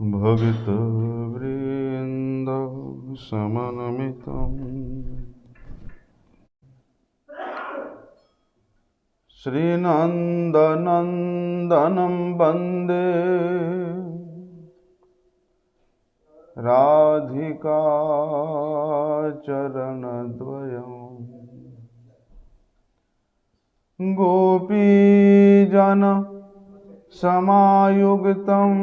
भक्तवृन्द समन्वितं श्रीनन्दनन्दनं वन्दे राधिका चरणद्वयं गोपीजन समायुक्तं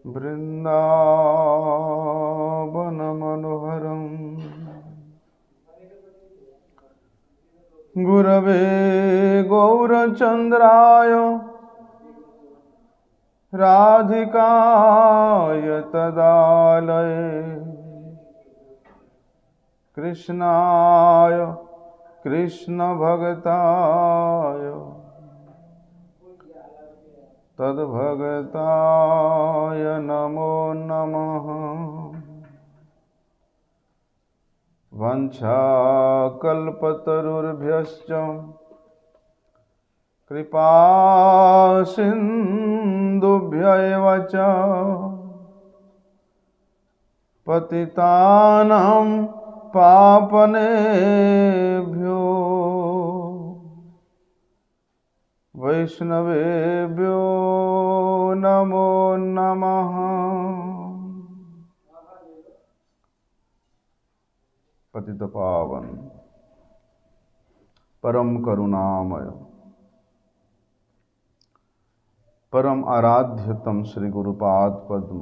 वृन्दावनमनोहरं गुरवे गौरचन्द्राय राधिकाय तदालये कृष्णाय कृष्णभक्ताय तद्भक्ताय नमो नमः। वंशाकल्पतरुर्भ्यश्च कृपा सिन्धुभ्यैव च पतितानां पावनेभ्यो वैष्णवेभ्यो नमो नमः। पतित पावन परम करुणामय परम आराध्यतम श्री गुरुपाद पद्म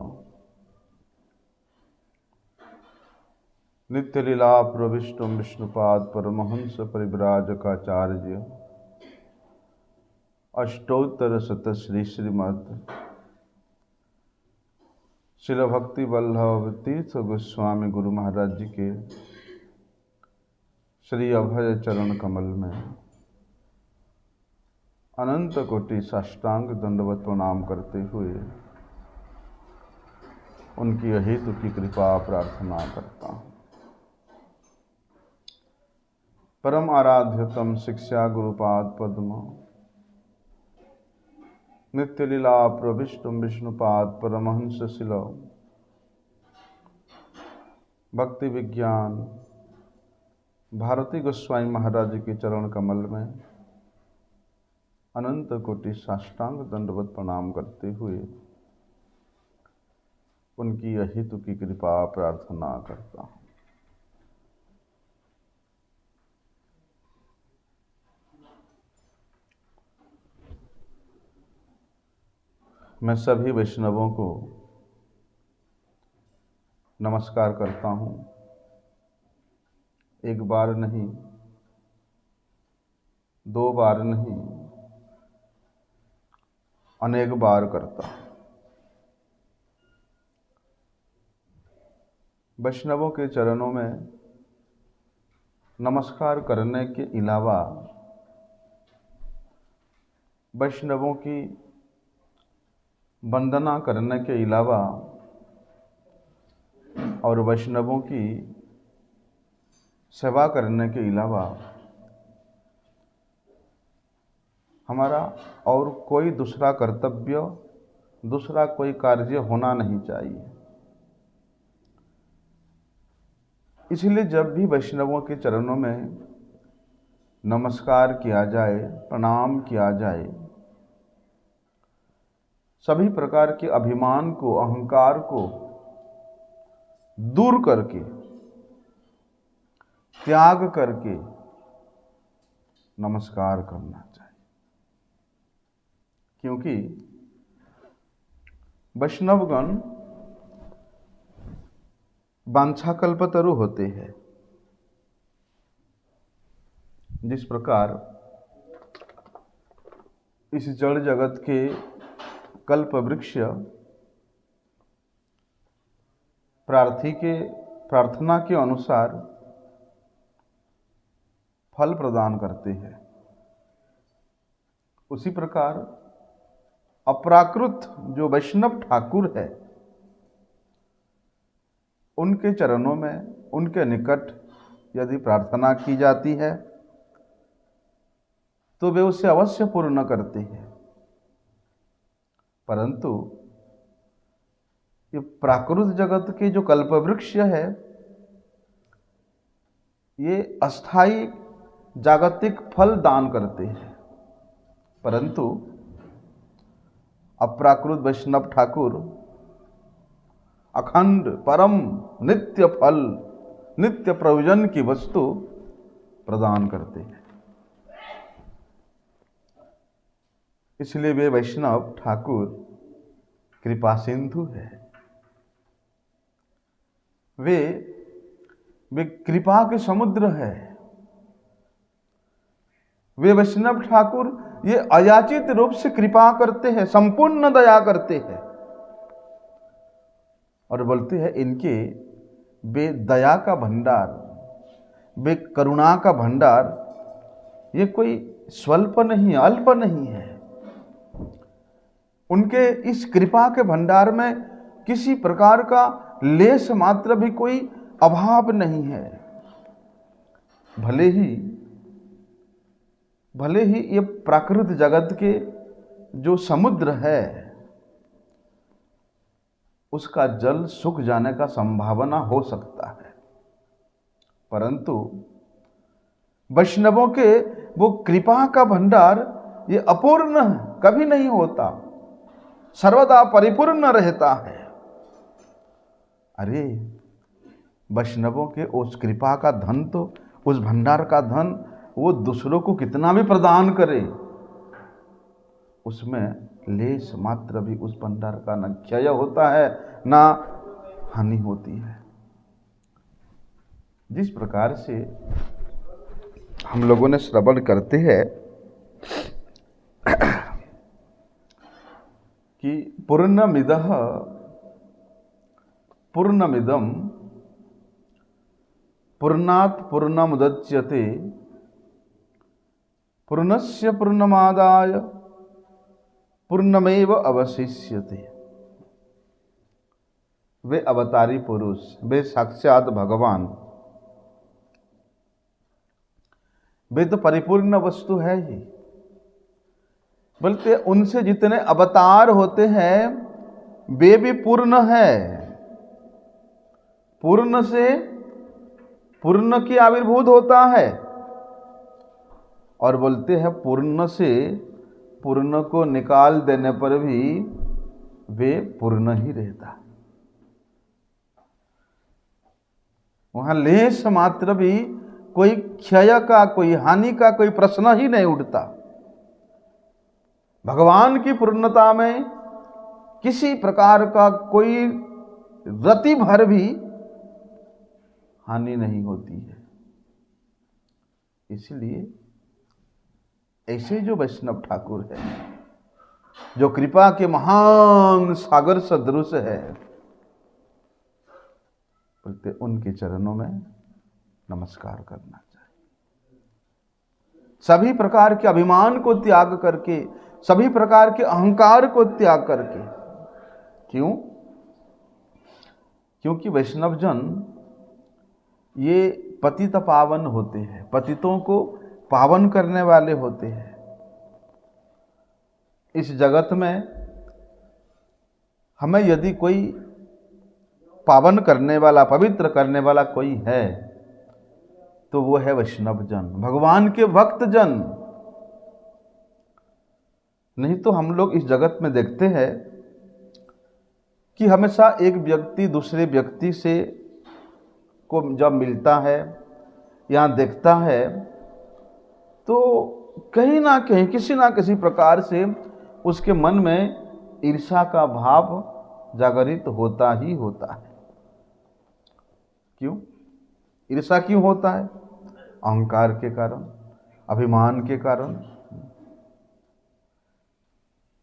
नित्य लीला प्रविष्टम विष्णुपाद परमहंस परिव्राजकाचार्य अष्टोत्तर शत श्री श्रीमद् शिल भक्ति वल्लभ तीर्थ गोस्वामी गुरु महाराज जी के श्री अभय चरण कमल में अनंत कोटि साष्टांग दंडवत प्रणाम करते हुए उनकी अहेतु की कृपा प्रार्थना करता हूँ। परम आराध्यतम शिक्षा गुरुपाद पद्म नित्य लीला प्रविष्टम विष्णुपाद परमहंस शिल भक्ति विज्ञान भारती गोस्वामी महाराज के चरण कमल में अनंत कोटि साष्टांग दंडवत प्रणाम करते हुए उनकी अहितु की कृपा प्रार्थना करता हूँ। मैं सभी वैष्णवों को नमस्कार करता हूँ। एक बार नहीं, दो बार नहीं, अनेक बार करता हूँ। वैष्णवों के चरणों में नमस्कार करने के अलावा वैष्णवों की वंदना करने के अलावा और वैष्णवों की सेवा करने के अलावा हमारा और कोई दूसरा कर्तव्य, दूसरा कोई कार्य होना नहीं चाहिए। इसलिए जब भी वैष्णवों के चरणों में नमस्कार किया जाए, प्रणाम किया जाए, सभी प्रकार के अभिमान को, अहंकार को दूर करके, त्याग करके नमस्कार करना चाहिए। क्योंकि वैष्णवगण वांछाकल्पतरु होते हैं। जिस प्रकार इस जड़ जगत के कल्प वृक्ष प्रार्थी के प्रार्थना के अनुसार फल प्रदान करते हैं, उसी प्रकार अपराकृत जो वैष्णव ठाकुर है, उनके चरणों में, उनके निकट यदि प्रार्थना की जाती है तो वे उसे अवश्य पूर्ण करते हैं। परंतु ये प्राकृत जगत के जो कल्पवृक्ष है, ये अस्थाई जागतिक फल दान करते हैं, परंतु अप्राकृत वैष्णव ठाकुर अखंड परम नित्य फल, नित्य प्रयोजन की वस्तु प्रदान करते हैं। इसलिए वे वैष्णव ठाकुर कृपा सिंधु है। वे कृपा के समुद्र है। वे वैष्णव ठाकुर ये अयाचित रूप से कृपा करते हैं, संपूर्ण दया करते हैं, और बोलते हैं इनके वे दया का भंडार, वे करुणा का भंडार, ये कोई स्वल्प नहीं है, अल्प नहीं है। उनके इस कृपा के भंडार में किसी प्रकार का लेश मात्र भी कोई अभाव नहीं है। भले ही ये प्राकृत जगत के जो समुद्र है उसका जल सूख जाने का संभावना हो सकता है, परंतु वैष्णवों के वो कृपा का भंडार ये अपूर्ण कभी नहीं होता, सर्वदा परिपूर्ण रहता है। अरे वैष्णवों के उस कृपा का धन, तो उस भंडार का धन वो दूसरों को कितना भी प्रदान करे, उसमें लेश मात्र भी उस भंडार का न क्षय होता है ना हानि होती है। जिस प्रकार से हम लोगों ने श्रवण करते हैं कि पूर्णमिदः पूर्णमिदं पूर्णात् पूर्णमुदच्यते पूर्णस्य पूर्णमादाय पूर्णमेव अवशिष्यते। वे अवतारी पुरुष, वे साक्षात भगवान, वे तो परिपूर्ण वस्तु है ही। बल्कि उनसे जितने अवतार होते हैं वे भी पूर्ण है। पूर्ण से पूर्ण की आविर्भूत होता है, और बोलते हैं पूर्ण से पूर्ण को निकाल देने पर भी वे पूर्ण ही रहता। वहां लेश मात्र भी कोई क्षय का, कोई हानि का कोई प्रश्न ही नहीं उठता। भगवान की पूर्णता में किसी प्रकार का कोई रति भर भी हानि नहीं होती है। इसलिए ऐसे जो वैष्णव ठाकुर है, जो कृपा के महान सागर सदृश है, बोलते उनके चरणों में नमस्कार करना चाहिए। सभी प्रकार के अभिमान को त्याग करके, सभी प्रकार के अहंकार को त्याग करके। क्यों? क्योंकि वैष्णव जन ये पतित पावन होते हैं, पतितों को पावन करने वाले होते हैं। इस जगत में हमें यदि कोई पावन करने वाला, पवित्र करने वाला कोई है तो वो है वैष्णव जन, भगवान के भक्त जन। नहीं तो हम लोग इस जगत में देखते हैं कि हमेशा एक व्यक्ति दूसरे व्यक्ति से को जब मिलता है या देखता है तो कहीं ना कहीं किसी ना किसी प्रकार से उसके मन में ईर्ष्या का भाव जागृत होता ही होता है। क्यों ईर्ष्या क्यों होता है? अहंकार के कारण, अभिमान के कारण।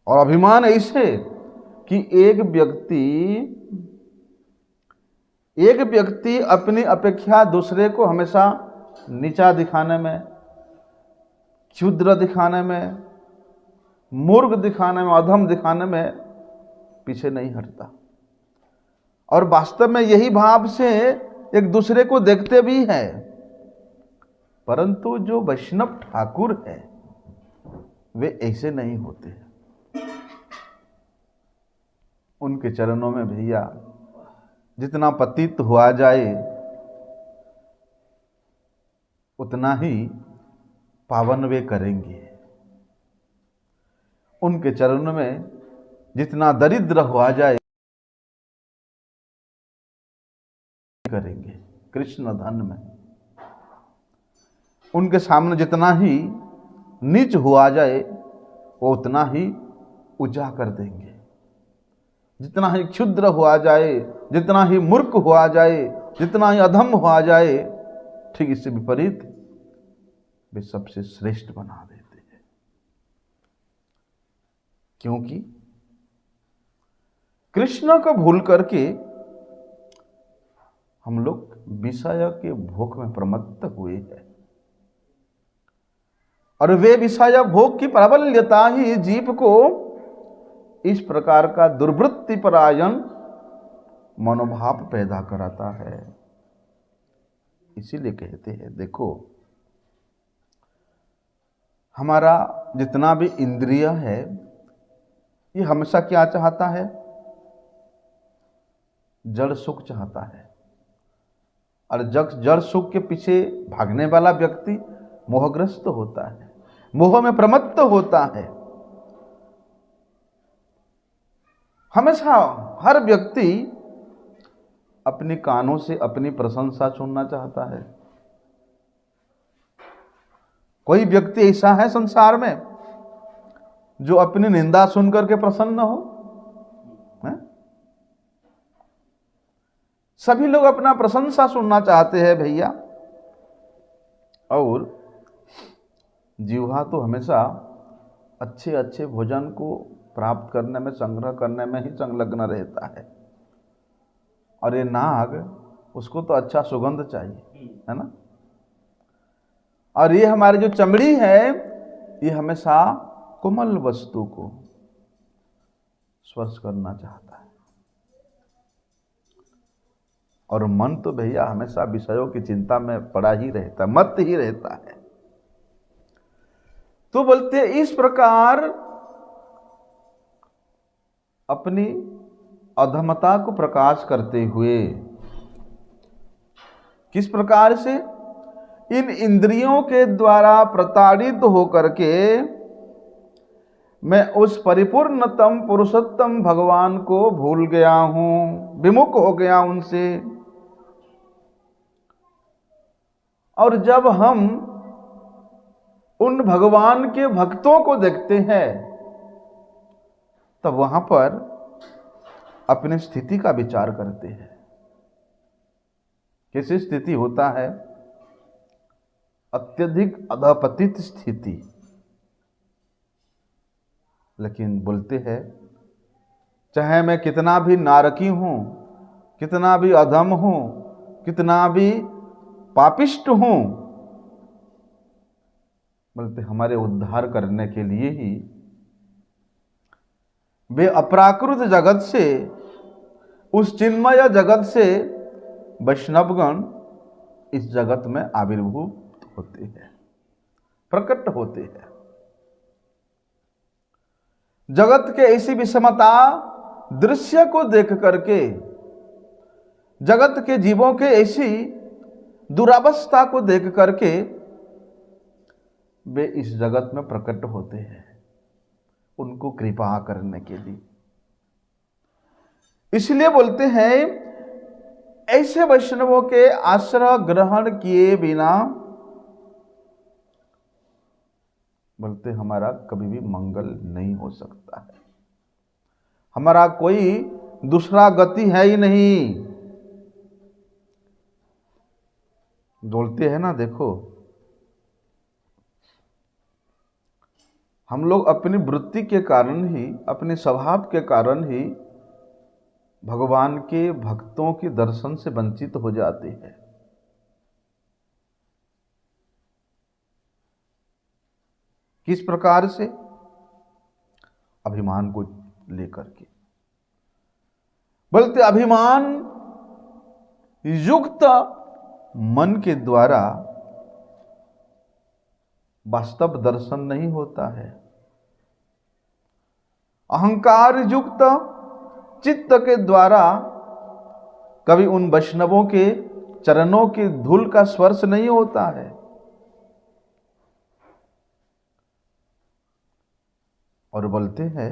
और अभिमान ऐसे कि एक व्यक्ति अपनी अपेक्षा दूसरे को हमेशा नीचा दिखाने में, क्षुद्र दिखाने में, मूर्ख दिखाने में, अधम दिखाने में पीछे नहीं हटता। और वास्तव में यही भाव से एक दूसरे को देखते भी हैं। परंतु जो वैष्णव ठाकुर है वे ऐसे नहीं होते। उनके चरणों में भैया जितना पतित हुआ जाए उतना ही पावन वे करेंगे। उनके चरणों में जितना दरिद्र हुआ जाए करेंगे कृष्ण धन में। उनके सामने जितना ही नीच हुआ जाए वो उतना ही ऊंचा कर देंगे। जितना ही क्षुद्र हुआ जाए, जितना ही मूर्ख हुआ जाए, जितना ही अधम हुआ जाए, ठीक इससे विपरीत वे सबसे श्रेष्ठ बना देते हैं। क्योंकि कृष्ण को भूल करके हम लोग विषय के भोग में प्रमत्त हुए हैं, और वे विषय भोग की प्राबल्यता ही जीव को इस प्रकार का दुर्वृत्ति परायण मनोभाव पैदा कराता है। इसीलिए कहते हैं, देखो हमारा जितना भी इंद्रिय है ये हमेशा क्या चाहता है? जड़ सुख चाहता है। और जड़ सुख के पीछे भागने वाला व्यक्ति मोहग्रस्त होता है, मोह में प्रमत्त होता है। हमेशा हर व्यक्ति अपने कानों से अपनी प्रशंसा सुनना चाहता है। कोई व्यक्ति ऐसा है संसार में जो अपनी निंदा सुनकर के प्रसन्न हो? है? सभी लोग अपना प्रशंसा सुनना चाहते हैं भैया। और जीवा तो हमेशा अच्छे अच्छे भोजन को प्राप्त करने में, संग्रह करने में ही संलग्न रहता है। और ये नाग, उसको तो अच्छा सुगंध चाहिए, है ना। और ये हमारी जो चमड़ी है ये हमेशा कोमल वस्तु को स्पर्श करना चाहता है। और मन तो भैया हमेशा विषयों की चिंता में पड़ा ही रहता है, मत ही रहता है। तो बोलते इस प्रकार अपनी अधमता को प्रकाश करते हुए, किस प्रकार से? इन इंद्रियों के द्वारा प्रताड़ित होकर के मैं उस परिपूर्णतम पुरुषोत्तम भगवान को भूल गया हूं, विमुख हो गया उनसे। और जब हम उन भगवान के भक्तों को देखते हैं तब वहां पर अपनी स्थिति का विचार करते हैं। कैसी स्थिति होता है? अत्यधिक अधपतित स्थिति। लेकिन बोलते हैं चाहे मैं कितना भी नारकी हूं, कितना भी अधम हूं, कितना भी पापिष्ट हूं, बोलते हमारे उद्धार करने के लिए ही वे अपराकृत जगत से, उस चिन्मय जगत से वैष्णवगण इस जगत में आविर्भूत होते हैं, प्रकट होते हैं। जगत के ऐसी विषमता दृश्य को देख करके, जगत के जीवों के ऐसी दुरावस्था को देख करके वे इस जगत में प्रकट होते हैं, उनको कृपा करने के लिए। इसलिए बोलते हैं ऐसे वैष्णवों के आश्रय ग्रहण किए बिना बोलते हमारा कभी भी मंगल नहीं हो सकता है। हमारा कोई दूसरा गति है ही नहीं। बोलते हैं ना, देखो हम लोग अपनी वृत्ति के कारण ही, अपने स्वभाव के कारण ही भगवान के भक्तों के दर्शन से वंचित हो जाते हैं। किस प्रकार से? अभिमान को लेकर के। बोलते अभिमान युक्त मन के द्वारा वास्तव दर्शन नहीं होता है। अहंकार युक्त चित्त के द्वारा कभी उन वैष्णवों के चरणों की धूल का स्पर्श नहीं होता है। और बोलते हैं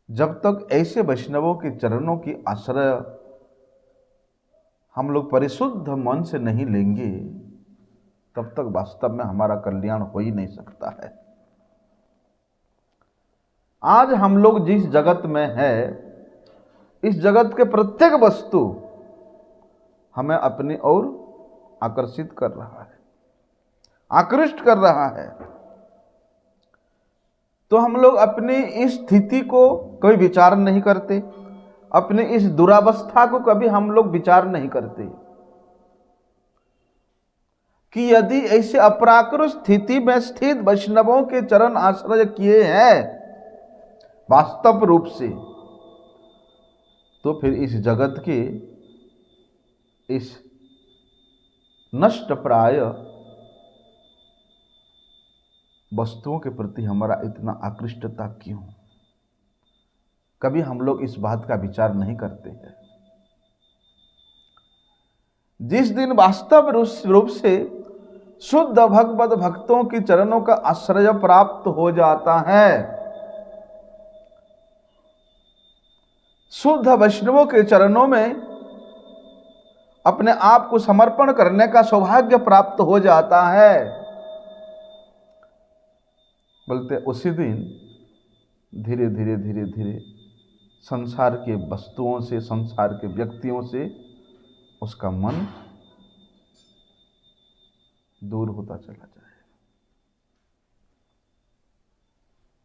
जब तक ऐसे वैष्णवों के चरणों की आश्रय हम लोग परिशुद्ध मन से नहीं लेंगे, तब तक वास्तव में हमारा कल्याण हो ही नहीं सकता है। आज हम लोग जिस जगत में है, इस जगत के प्रत्येक वस्तु हमें अपनी ओर आकर्षित कर रहा है, आकृष्ट कर रहा है। तो हम लोग अपनी इस स्थिति को कभी विचार नहीं करते, अपनी इस दुरावस्था को कभी हम लोग विचार नहीं करते कि यदि ऐसे अपराकृत स्थिति में स्थित वैष्णवों के चरण आश्रय किए हैं वास्तव रूप से, तो फिर इस जगत के इस नष्ट प्राय वस्तुओं के प्रति हमारा इतना आकृष्टता क्यों? कभी हम लोग इस बात का विचार नहीं करते हैं। जिस दिन वास्तव रूप से शुद्ध भगवत भक्तों के चरणों का आश्रय प्राप्त हो जाता है, शुद्ध वैष्णवों के चरणों में अपने आप को समर्पण करने का सौभाग्य प्राप्त हो जाता है, बोलते उसी दिन धीरे धीरे धीरे धीरे संसार के वस्तुओं से, संसार के व्यक्तियों से उसका मन दूर होता चला जाए।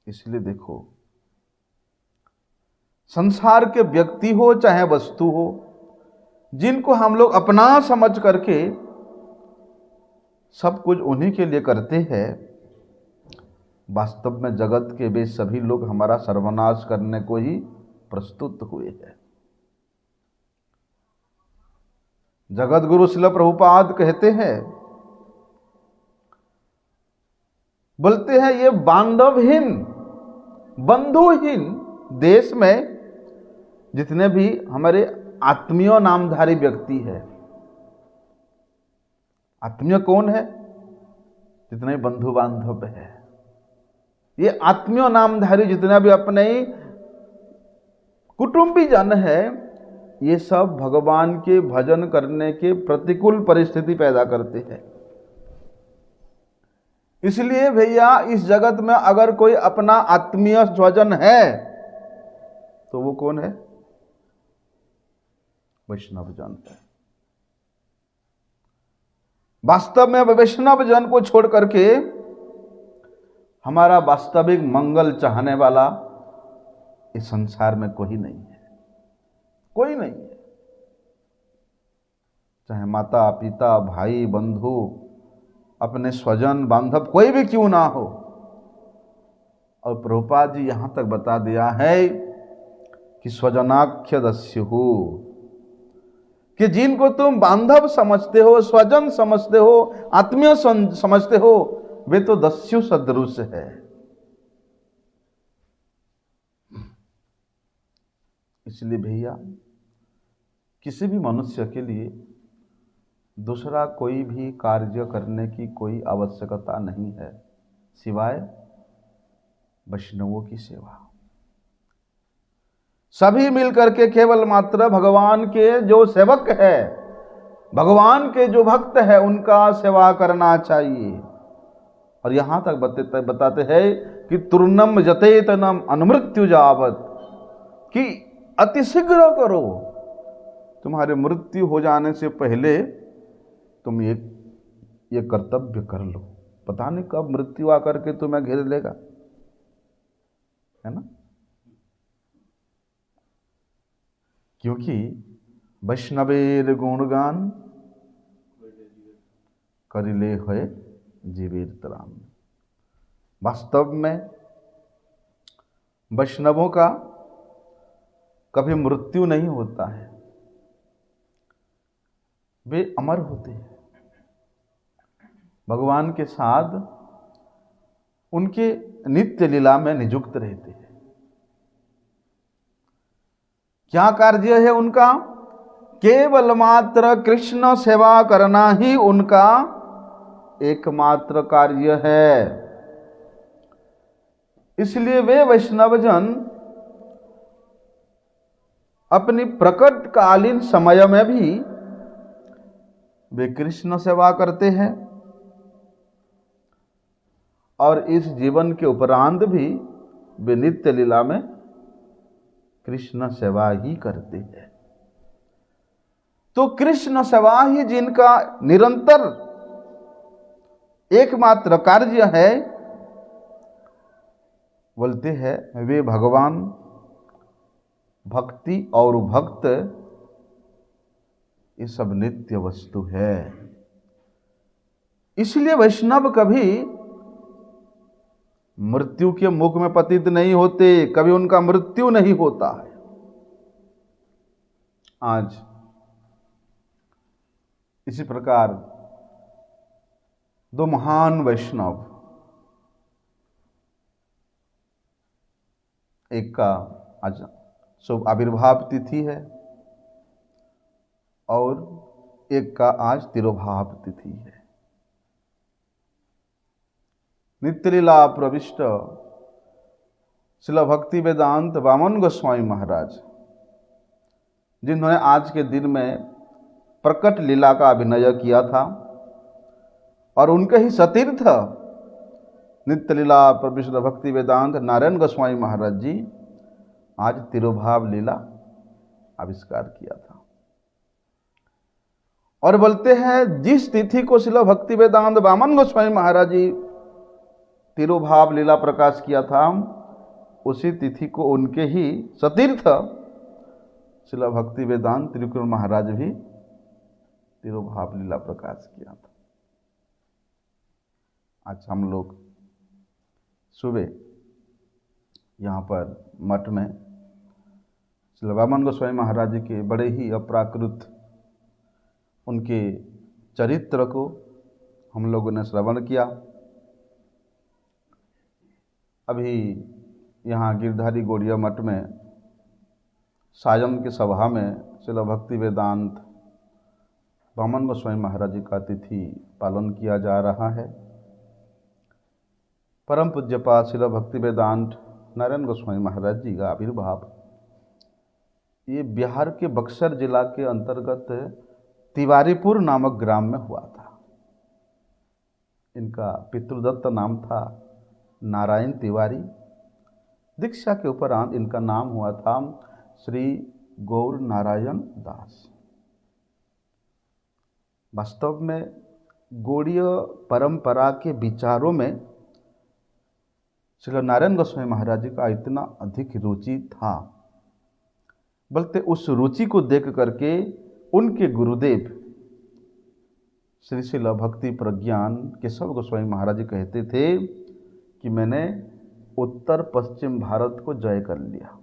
इसलिए देखो, संसार के व्यक्ति हो चाहे वस्तु हो, जिनको हम लोग अपना समझ करके सब कुछ उन्हीं के लिए करते हैं, वास्तव में जगत के वे सभी लोग हमारा सर्वनाश करने को ही प्रस्तुत हुए हैं। जगत गुरु श्रील प्रभुपाद कहते हैं, बोलते हैं ये बांधवहीन, बंधुहीन देश में जितने भी हमारे आत्मीय नामधारी व्यक्ति है, आत्मीय कौन है? जितने बंधु बांधव है, ये आत्मीय नामधारी जितना भी अपने कुटुंबी जन है, ये सब भगवान के भजन करने के प्रतिकूल परिस्थिति पैदा करते हैं। इसलिए भैया इस जगत में अगर कोई अपना आत्मीय स्वजन है तो वो कौन है? वैष्णव जन है। वास्तव में वैष्णव जन को छोड़ करके हमारा वास्तविक मंगल चाहने वाला इस संसार में कोई नहीं है, कोई नहीं है। चाहे माता पिता भाई बंधु अपने स्वजन बांधव कोई भी क्यों ना हो। और प्रभुपाद जी यहां तक बता दिया है कि स्वजनाख्य दस्युहु, कि जिनको तुम बांधव समझते हो, स्वजन समझते हो, आत्मीय समझते हो, वे तो दस्यु सदृश है। इसलिए भैया किसी भी मनुष्य के लिए दूसरा कोई भी कार्य करने की कोई आवश्यकता नहीं है सिवाय वैष्णवों की सेवा। सभी मिलकर के केवल मात्र भगवान के जो सेवक है, भगवान के जो भक्त है, उनका सेवा करना चाहिए। और यहां तक बताते हैं कि तुर्नम जतेतनम अनुमृत्यु जावत, कि अतिशीघ्र करो, तुम्हारे मृत्यु हो जाने से पहले तुम ये कर्तव्य कर लो। पता नहीं कब मृत्यु आकर के तुम्हें घेर लेगा, है ना। क्योंकि वैष्णवेर गुणगान करिले है जीवेर तराम। वास्तव में वैष्णवों का कभी मृत्यु नहीं होता है, वे अमर होते हैं, भगवान के साथ उनके नित्य लीला में नियुक्त रहते हैं। क्या कार्य है उनका? केवल मात्र कृष्ण सेवा करना ही उनका एकमात्र कार्य है। इसलिए वे वैष्णवजन अपनी प्रकट कालीन समय में भी वे कृष्ण सेवा करते हैं और इस जीवन के उपरांत भी वे नित्य लीला में कृष्ण सेवा ही करते हैं। तो कृष्ण सेवा ही जिनका निरंतर एकमात्र कार्य है, बोलते हैं वे भगवान, भक्ति और भक्त ये सब नित्य वस्तु है। इसलिए वैष्णव कभी मृत्यु के मुख में पतित नहीं होते, कभी उनका मृत्यु नहीं होता है। आज इसी प्रकार दो महान वैष्णव, एक का आज शुभ आविर्भाव तिथि है और एक का आज तिरोभाव तिथि है। नित्य लीला प्रविष्ट श्रील भक्ति वेदांत वामन गोस्वामी महाराज, जिन्होंने आज के दिन में प्रकट लीला का अभिनय किया था, और उनके ही सतीर्थ नित्य लीला प्रविष्ट भक्ति वेदांत नारायण गोस्वामी महाराज जी आज तिरोभाव लीला आविष्कार किया था। और बोलते हैं जिस तिथि को श्रील भक्ति वेदांत वामन गोस्वामी महाराज जी तिरोभाव लीला प्रकाश किया था, उसी तिथि को उनके ही सतीर्थ श्रील भक्ति वेदांत त्रिविक्रम महाराज भी तिरोभाव लीला प्रकाश किया था। आज हम लोग सुबह यहाँ पर मठ में श्री वामन गोस्वामी महाराज के बड़े ही अपराकृत उनके चरित्र को हम लोगों ने श्रवण किया। अभी यहाँ गिरधारी गौड़िया मठ में सायं की सभा में श्रील भक्ति वेदांत वामन गोस्वामी महाराज जी का तिथि पालन किया जा रहा है। परम पूज्यपाद श्रील भक्ति वेदांत नारायण गोस्वामी महाराज जी का आविर्भाव ये बिहार के बक्सर जिला के अंतर्गत तिवारीपुर नामक ग्राम में हुआ था। इनका पितृदत्त नाम था नारायण तिवारी। दीक्षा के उपरांत इनका नाम हुआ था श्री गौर नारायण दास। वास्तव में गौड़ीय परंपरा के विचारों में श्री नारायण गोस्वामी महाराज जी का इतना अधिक रुचि था, बल्कि उस रुचि को देख करके उनके गुरुदेव श्री श्रील भक्ति प्रज्ञान केशव गोस्वामी महाराज जी कहते थे कि मैंने उत्तर पश्चिम भारत को जय कर लिया।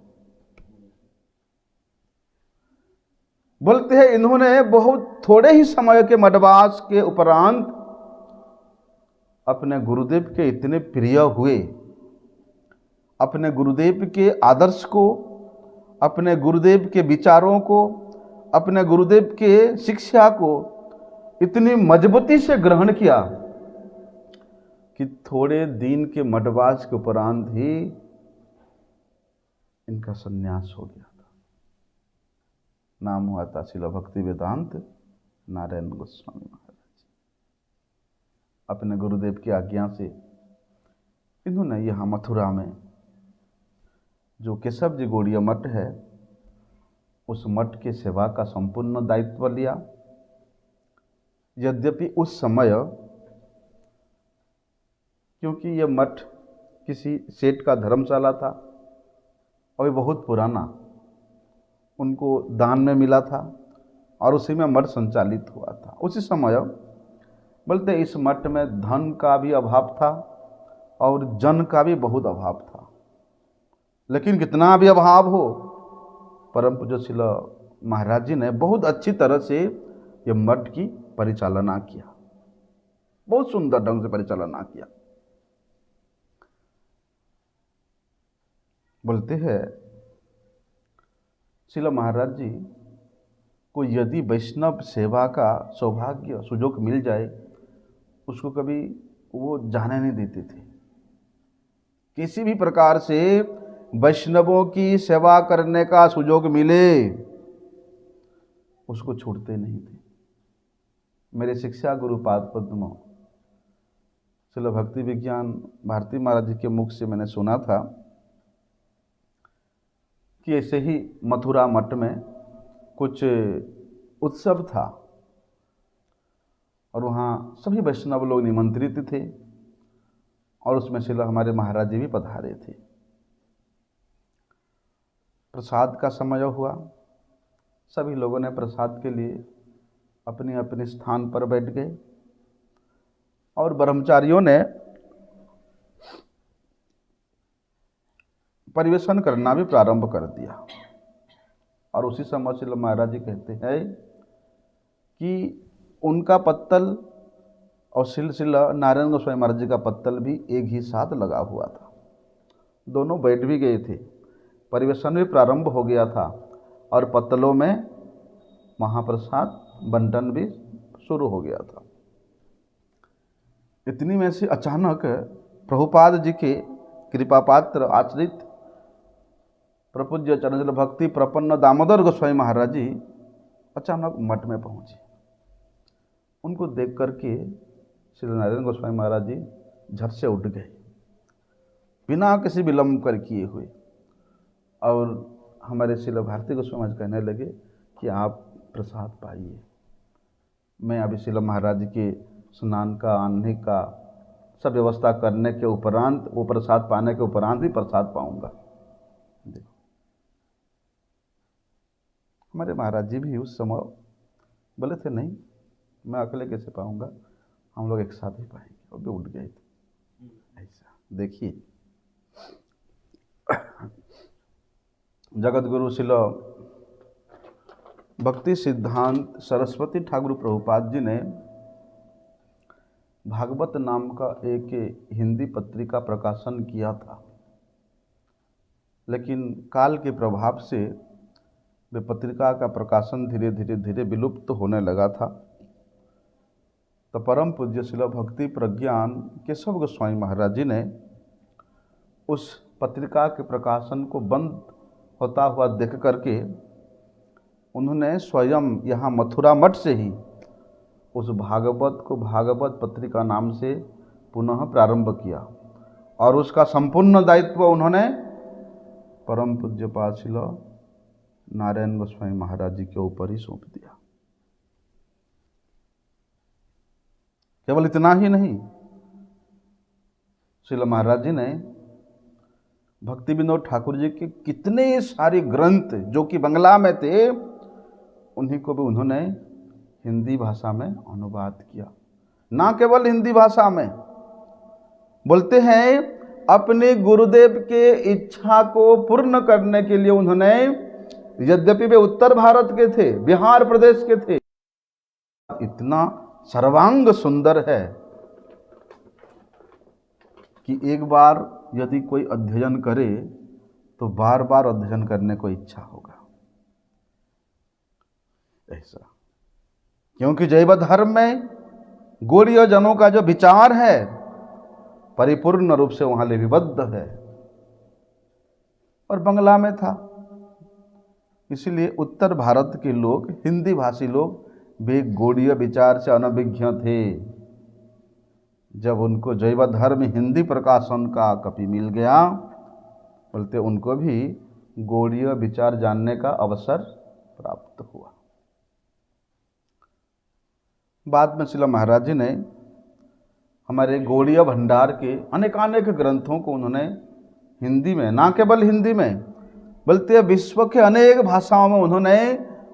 बोलते हैं इन्होंने बहुत थोड़े ही समय के मठवास के उपरांत अपने गुरुदेव के इतने प्रिय हुए, अपने गुरुदेव के आदर्श को, अपने गुरुदेव के विचारों को, अपने गुरुदेव के शिक्षा को इतनी मजबूती से ग्रहण किया कि थोड़े दिन के मठवास के उपरांत ही इनका संन्यास हो गया था। नाम हुआ था श्रील भक्ति वेदांत नारायण गोस्वामी महाराज। अपने गुरुदेव की आज्ञा से इन्होंने यहाँ मथुरा में जो केशव जी गौड़ीय मठ है, उस मठ के सेवा का संपूर्ण दायित्व लिया। यद्यपि उस समय, क्योंकि यह मठ किसी सेठ का धर्मशाला था और ये बहुत पुराना उनको दान में मिला था और उसी में मठ संचालित हुआ था। उसी समय बोलते इस मठ में धन का भी अभाव था और जन का भी बहुत अभाव था। लेकिन कितना भी अभाव हो, परम पूज्य श्रील महाराज जी ने बहुत अच्छी तरह से ये मठ की परिचालना किया, बहुत सुंदर ढंग से परिचालना किया। बोलते हैं श्रील महाराज जी को यदि वैष्णव सेवा का सौभाग्य सुयोग मिल जाए, उसको कभी वो जाने नहीं देते थे। किसी भी प्रकार से वैष्णवों की सेवा करने का सुयोग मिले, उसको छोड़ते नहीं थे। मेरे शिक्षा गुरु पाद पद्म श्रील भक्ति विज्ञान भारती महाराज जी के मुख से मैंने सुना था कि ऐसे ही मथुरा मठ में कुछ उत्सव था और वहाँ सभी वैष्णव लोग निमंत्रित थे और उसमें श्रील हमारे महाराज जी भी पधारे थे। प्रसाद का समय हुआ, सभी लोगों ने प्रसाद के लिए अपने अपने स्थान पर बैठ गए और ब्रह्मचारियों ने परिवेशन करना भी प्रारंभ कर दिया। और उसी समय श्रील महाराज जी कहते हैं कि उनका पत्तल और श्रील नारायण गोस्वामी महाराज जी का पत्तल भी एक ही साथ लगा हुआ था। दोनों बैठ भी गए थे, परिवेशन भी प्रारंभ हो गया था और पत्तलों में महाप्रसाद बंटन भी शुरू हो गया था। इतनी में से अचानक प्रभुपाद जी के कृपा पात्र आश्रित प्रपूज्य चरण भक्ति प्रपन्न दामोदर गोस्वामी महाराज जी अचानक मठ में पहुंचे। उनको देख करके श्री नारायण गोस्वामी महाराज जी झट से उठ गए बिना किसी विलंब कर किए हुए, और हमारे श्री भारती गोस्वामी महाराज कहने लगे कि आप प्रसाद पाइए। मैं अभी श्री महाराज जी के स्नान का, आने का सब व्यवस्था करने के उपरांत, वो प्रसाद पाने के उपरांत ही प्रसाद पाऊंगा। देखो हमारे महाराज जी भी उस समय बोले थे नहीं, मैं अकेले कैसे पाऊंगा, हम लोग एक साथ ही पाएंगे, और भी उठ गए थे। ऐसा देखिए, जगत गुरु श्रील भक्ति सिद्धांत सरस्वती ठाकुर प्रभुपाद जी ने भागवत नाम का एक हिंदी पत्रिका प्रकाशन किया था, लेकिन काल के प्रभाव से वे पत्रिका का प्रकाशन धीरे धीरे विलुप्त होने लगा था। तो परम पूज्य श्रील भक्ति प्रज्ञान केशव गोस्वामी महाराज जी ने उस पत्रिका के प्रकाशन को बंद होता हुआ देख करके उन्होंने स्वयं यहाँ मथुरा मठ से ही उस भागवत को भागवत पत्रिका नाम से पुनः प्रारंभ किया और उसका संपूर्ण दायित्व उन्होंने परम पूज्यपाद श्रील नारायण गोस्वामी महाराज जी के ऊपर ही सौंप दिया। केवल इतना ही नहीं, श्रील महाराज जी ने भक्ति विनोद ठाकुर जी के कितने सारे ग्रंथ जो कि बंगला में थे, उन्हीं को भी उन्होंने हिंदी भाषा में अनुवाद किया। ना केवल हिंदी भाषा में, बोलते हैं अपने गुरुदेव के इच्छा को पूर्ण करने के लिए उन्होंने, यद्यपि वे उत्तर भारत के थे, बिहार प्रदेश के थे, इतना सर्वांग सुंदर है कि एक बार यदि कोई अध्ययन करे तो बार बार अध्ययन करने को इच्छा होगा। ऐसा क्योंकि जैव धर्म में गौड़ीय जनों का जो विचार है परिपूर्ण रूप से वहां लिपिबद्ध है और बंगला में था, इसलिए उत्तर भारत के लोग, हिंदी भाषी लोग, वे गौड़ीय विचार से अनभिज्ञ थे। जब उनको जैव धर्म हिंदी प्रकाशन का कॉपी मिल गया, बोलते उनको भी गौड़ीय विचार जानने का अवसर प्राप्त हुआ। बाद में श्रील महाराज जी ने हमारे गौड़ीय भंडार के अनेकानेक ग्रंथों को उन्होंने हिंदी में, ना केवल हिंदी में बल्कि विश्व के अनेक भाषाओं में उन्होंने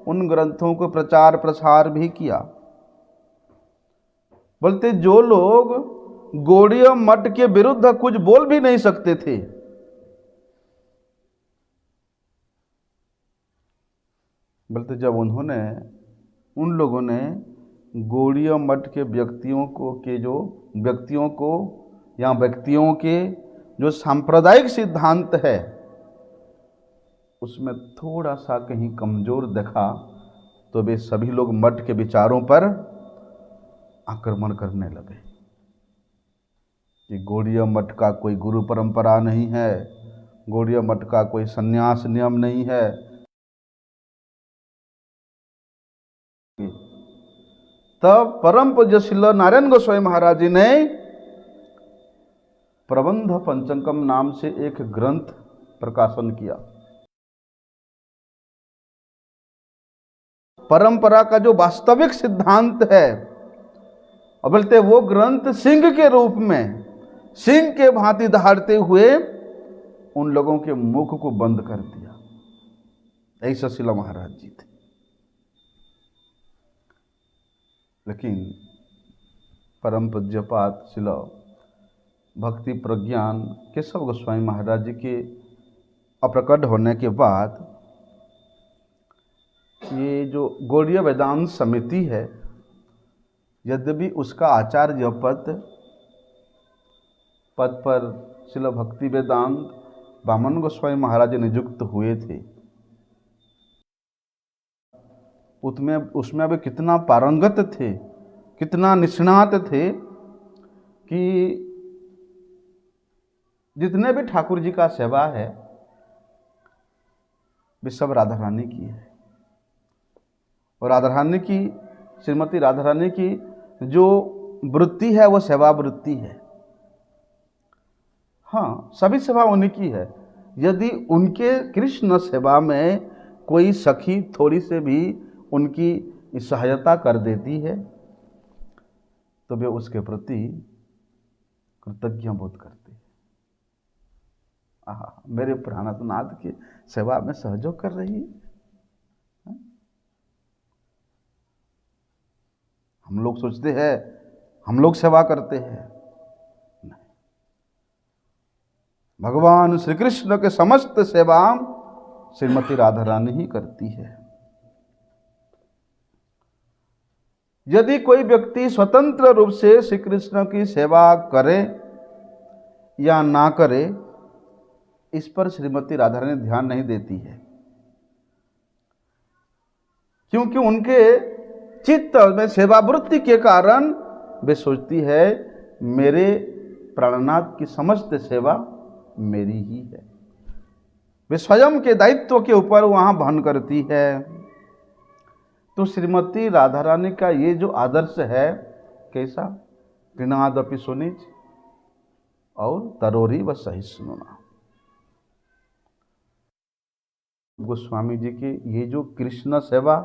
उन ग्रंथों को प्रचार प्रसार भी किया। बोलते जो लोग गौड़ीय मठ के विरुद्ध कुछ बोल भी नहीं सकते थे, बोलते जब उन्होंने, उन लोगों ने गौड़ीय मठ के व्यक्तियों के जो सांप्रदायिक सिद्धांत है उसमें थोड़ा सा कहीं कमज़ोर देखा तो वे सभी लोग मठ के विचारों पर आक्रमण करने लगे कि गौड़ीय मठ का कोई गुरु परंपरा नहीं है, गौड़ीय मठ का कोई संन्यास नियम नहीं है। तब परम पूज्य श्रील नारायण गोस्वामी महाराज जी ने प्रबंध पंचकम नाम से एक ग्रंथ प्रकाशन किया। परंपरा का जो वास्तविक सिद्धांत है, और बोलते वो ग्रंथ सिंह के रूप में, सिंह के भांति दहाड़ते हुए उन लोगों के मुख को बंद कर दिया। ऐसा शिला महाराज जी थे। लेकिन परम पूज्यपाद शिला भक्ति प्रज्ञान केशव गोस्वामी महाराज जी के अप्रकट होने के बाद ये जो गौड़ीय वेदांत समिति है, यद्यपि उसका आचार्य पद पर श्रील भक्ति वेदांत वामन गोस्वामी महाराज नियुक्त हुए थे, उसमें वे कितना पारंगत थे, कितना निष्णात थे कि जितने भी ठाकुर जी का सेवा है वे सब राधा रानी की है। और राधा रानी की, श्रीमती राधा रानी की जो वृत्ति है वो सेवा वृत्ति है। हाँ, सभी सेवा उन्हीं की है। यदि उनके कृष्ण सेवा में कोई सखी थोड़ी से भी उनकी सहायता कर देती है तो वे उसके प्रति कृतज्ञ बोध करते हैं। आहा, मेरे प्राणनाथ की सेवा में सहयोग कर रही है। हम लोग सोचते हैं हम लोग सेवा करते हैं, नहीं। भगवान श्री कृष्ण के समस्त सेवा श्रीमती राधा रानी ही करती है। यदि कोई व्यक्ति स्वतंत्र रूप से श्री कृष्ण की सेवा करे या ना करे, इस पर श्रीमती राधा रानी ध्यान नहीं देती है, क्योंकि उनके चित्त में सेवावृत्ति के कारण वे सोचती है मेरे प्राणनाथ की समस्त सेवा मेरी ही है। वे स्वयं के दायित्व के ऊपर वहां वहन करती है। तो श्रीमती राधा रानी का ये जो आदर्श है, कैसा? गृणादपि सुनिज और तरोरी व सहिष्णुना। गोस्वामी जी के ये जो कृष्ण सेवा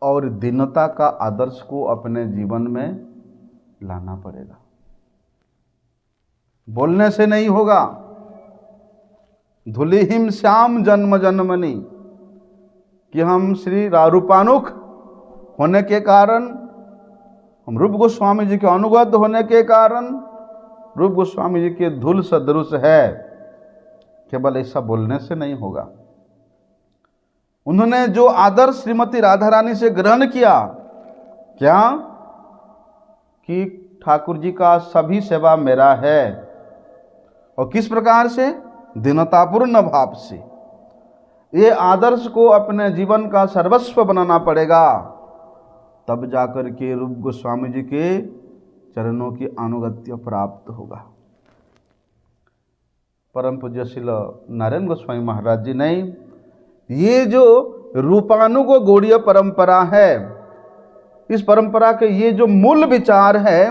और दीनता का आदर्श को अपने जीवन में लाना पड़ेगा। बोलने से नहीं होगा। धुलिहिम श्याम जन्म जन्मनि, कि हम श्री रूपानुख होने के कारण, हम रूप गोस्वामी जी के अनुगत होने के कारण रूप गोस्वामी जी के धूल सदृश है। केवल ऐसा बोलने से नहीं होगा। उन्होंने जो आदर्श श्रीमती राधा रानी से ग्रहण किया, क्या? कि ठाकुर जी का सभी सेवा मेरा है। और किस प्रकार से? दीनतापूर्ण भाव से। ये आदर्श को अपने जीवन का सर्वस्व बनाना पड़ेगा, तब जाकर के रूप गोस्वामी जी के चरणों की अनुगत्य प्राप्त होगा। परम पूज्य श्री नारायण गोस्वामी महाराज जी ने ये जो रूपानुग गौड़ीय परंपरा है, इस परंपरा के ये जो मूल विचार है,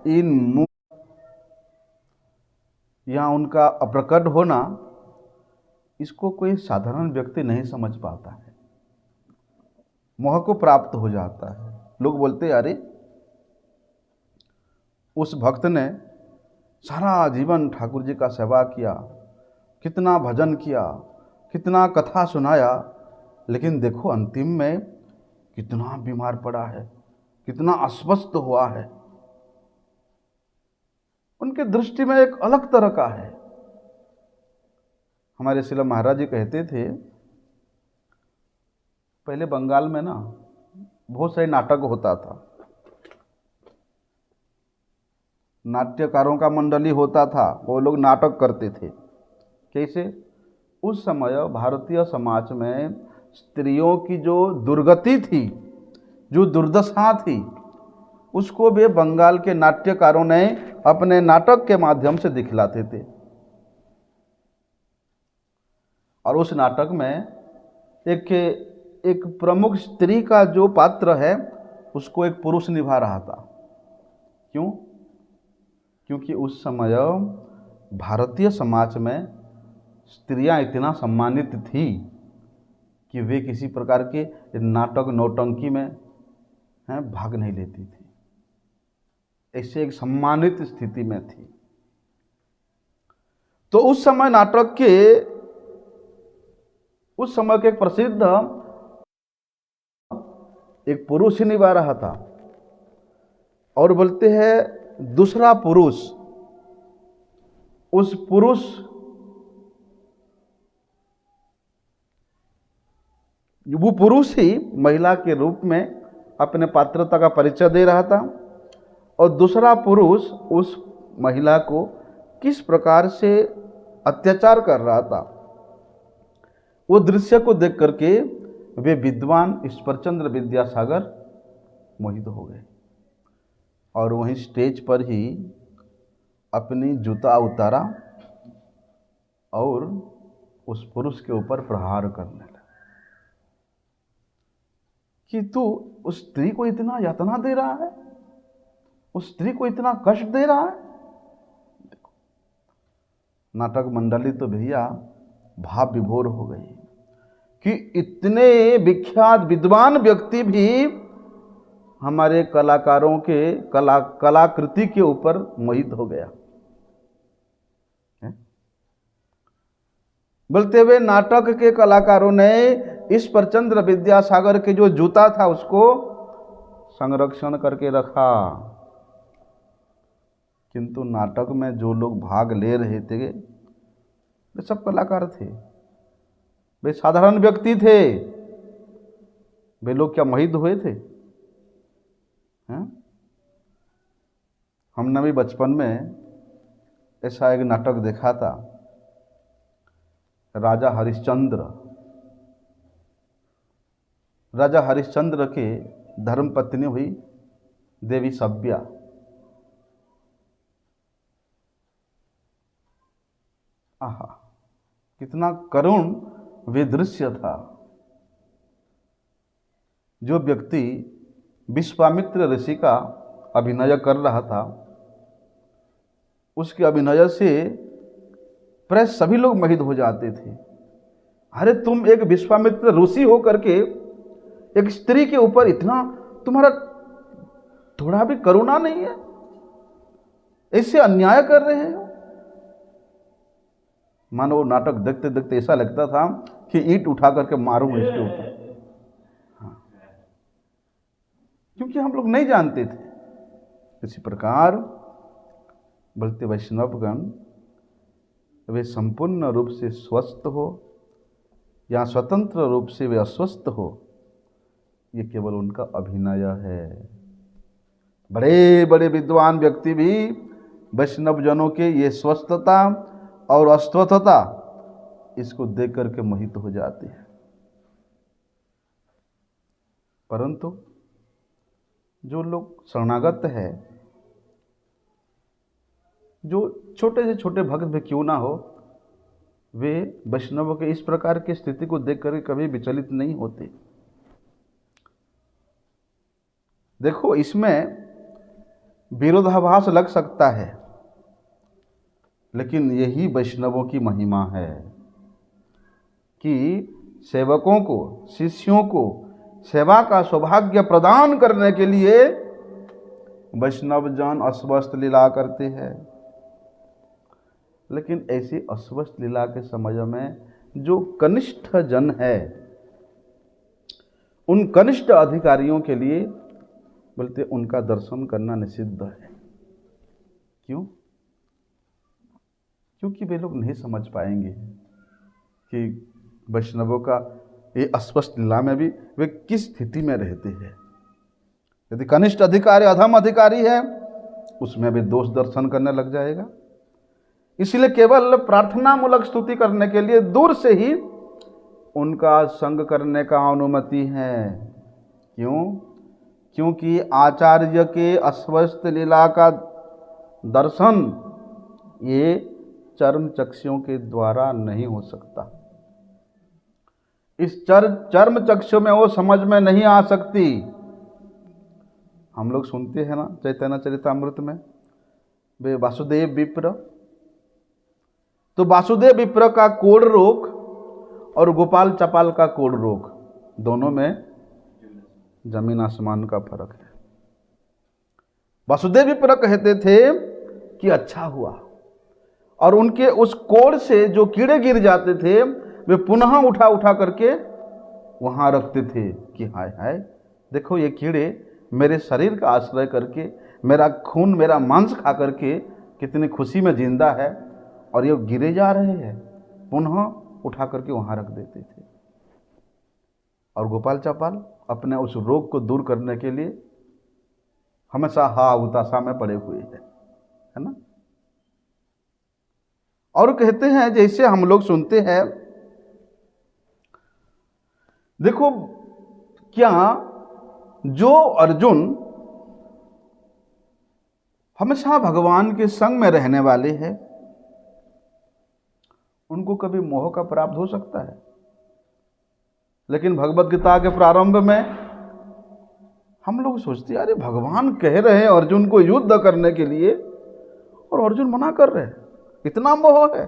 इन यहाँ उनका अप्रकट होना, इसको कोई साधारण व्यक्ति नहीं समझ पाता है, मोह को प्राप्त हो जाता है। लोग बोलते अरे उस भक्त ने सारा जीवन ठाकुर जी का सेवा किया, कितना भजन किया, कितना कथा सुनाया, लेकिन देखो अंतिम में कितना बीमार पड़ा है, कितना अस्वस्थ हुआ है। उनके दृष्टि में एक अलग तरह का है। हमारे श्रील महाराज जी कहते थे, पहले बंगाल में ना बहुत सारे नाटक होता था, नाट्यकारों का मंडली होता था, वो लोग नाटक करते थे। कैसे? उस समय भारतीय समाज में स्त्रियों की जो दुर्गति थी, जो दुर्दशा थी, उसको भी बंगाल के नाट्यकारों ने अपने नाटक के माध्यम से दिखलाते थे। और उस नाटक में एक प्रमुख स्त्री का जो पात्र है उसको एक पुरुष निभा रहा था। क्यों? क्योंकि उस समय भारतीय समाज में स्त्रियां इतना सम्मानित थी कि वे किसी प्रकार के नाटक नौटंकी में भाग नहीं लेती थी। ऐसे एक सम्मानित स्थिति में थी। तो उस समय एक प्रसिद्ध एक पुरुष ही निभा रहा था। और बोलते हैं दूसरा पुरुष, उस पुरुष वो पुरुष ही महिला के रूप में अपने पात्रता का परिचय दे रहा था। और दूसरा पुरुष उस महिला को किस प्रकार से अत्याचार कर रहा था, वो दृश्य को देख करके वे विद्वान ईश्वरचंद्र विद्यासागर मोहित हो गए और वहीं स्टेज पर ही अपनी जूता उतारा और उस पुरुष के ऊपर प्रहार करने लगा कि तू उस स्त्री को इतना यातना दे रहा है, उस स्त्री को इतना कष्ट दे रहा है। नाटक मंडली तो भैया भाव विभोर हो गई कि इतने विख्यात विद्वान व्यक्ति भी हमारे कलाकारों के कलाकृति के ऊपर मोहित हो गया। बोलते हुए नाटक के कलाकारों ने ईश्वरचंद्र विद्यासागर के जो जूता था उसको संरक्षण करके रखा, किंतु नाटक में जो लोग भाग ले रहे थे वे सब कलाकार थे, वे साधारण व्यक्ति थे। वे लोग क्या मोहित हुए थे? हमने भी बचपन में ऐसा एक नाटक देखा था, राजा हरिश्चंद्र के धर्मपत्नी हुई देवी सभ्या। आहा, कितना करुण वे दृश्य था। जो व्यक्ति विश्वामित्र ऋषि का अभिनय कर रहा था, उसके अभिनय से प्राय सभी लोग मोहित हो जाते थे। अरे तुम एक विश्वामित्र ऋषि हो करके एक स्त्री के ऊपर इतना, तुम्हारा थोड़ा भी करुणा नहीं है, ऐसे अन्याय कर रहे हो। मानो नाटक देखते देखते ऐसा लगता था कि ईंट उठा करके मारूं इसके ऊपर। क्योंकि हम लोग नहीं जानते थे। इसी प्रकार बोलते वैष्णवगण वे संपूर्ण रूप से स्वस्थ हो या स्वतंत्र रूप से वे अस्वस्थ हो, ये केवल उनका अभिनय है। बड़े बड़े विद्वान व्यक्ति भी वैष्णव जनों के ये स्वस्थता और अस्वस्थता इसको देख करके मोहित हो जाते हैं। परंतु जो लोग शरणागत है, जो छोटे से छोटे भक्त भी क्यों ना हो, वे वैष्णव के इस प्रकार की स्थिति को देख करके कभी विचलित नहीं होते। देखो, इसमें विरोधाभास लग सकता है, लेकिन यही वैष्णवों की महिमा है कि सेवकों को, शिष्यों को सेवा का सौभाग्य प्रदान करने के लिए वैष्णव जन अस्वस्थ लीला करते हैं। लेकिन ऐसी अस्वस्थ लीला के समय में जो कनिष्ठ जन है, उन कनिष्ठ अधिकारियों के लिए बोलते उनका दर्शन करना निषिद्ध है। क्यों? क्योंकि वे लोग नहीं समझ पाएंगे कि वैष्णवों का ये अस्वस्थ लीला में भी वे किस स्थिति में रहते हैं। यदि कनिष्ठ अधिकारी अधम अधिकारी है, उसमें भी दोष दर्शन करने लग जाएगा। इसलिए केवल प्रार्थना मूलक स्तुति करने के लिए दूर से ही उनका संग करने का अनुमति है। क्यों? क्योंकि आचार्य के अस्वस्थ लीला का दर्शन ये चर्म चक्षुओं के द्वारा नहीं हो सकता। इस चर्म चक्षु में वो समझ में नहीं आ सकती। हम लोग सुनते हैं ना चैतन्य चरितामृत में वे वासुदेव विप्र, तो वासुदेव विप्र का कोढ़ रोग और गोपाल चपाल का कोढ़ रोग, दोनों में जमीन आसमान का फर्क है। वासुदेव विप्र कहते थे कि अच्छा हुआ, और उनके उस कोढ़ से जो कीड़े गिर जाते थे वे पुनः उठा उठा करके वहां रखते थे कि हाय हाय देखो ये कीड़े मेरे शरीर का आश्रय करके, मेरा खून मेरा मांस खा करके कितनी खुशी में जिंदा है, और ये गिरे जा रहे हैं, पुनः उठा करके वहां रख देते थे। और गोपाल चपाल अपने उस रोग को दूर करने के लिए हमेशा हा उतासा में पड़े हुए हैं, है ना। और कहते हैं जैसे हम लोग सुनते हैं, देखो क्या जो अर्जुन हमेशा भगवान के संग में रहने वाले हैं उनको कभी मोह का प्राप्त हो सकता है। लेकिन भगवत गीता के प्रारंभ में हम लोग सोचते हैं अरे भगवान कह रहे हैं अर्जुन को युद्ध करने के लिए और अर्जुन मना कर रहे हैं, इतना मोह है,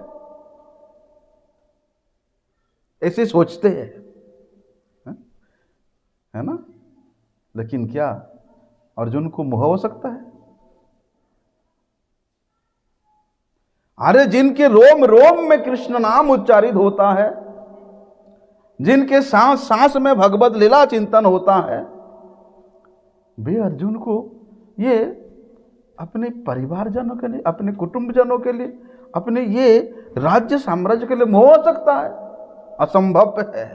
ऐसे सोचते हैं, है ना। लेकिन क्या अर्जुन को मोह हो सकता है? अरे जिनके रोम रोम में कृष्ण नाम उच्चारित होता है, जिनके सांस सांस में भगवत लीला चिंतन होता है, वे अर्जुन को ये अपने परिवारजनों के लिए, अपने कुटुंबजनों के लिए, अपने ये राज्य साम्राज्य के लिए मोह हो सकता है? असंभव है।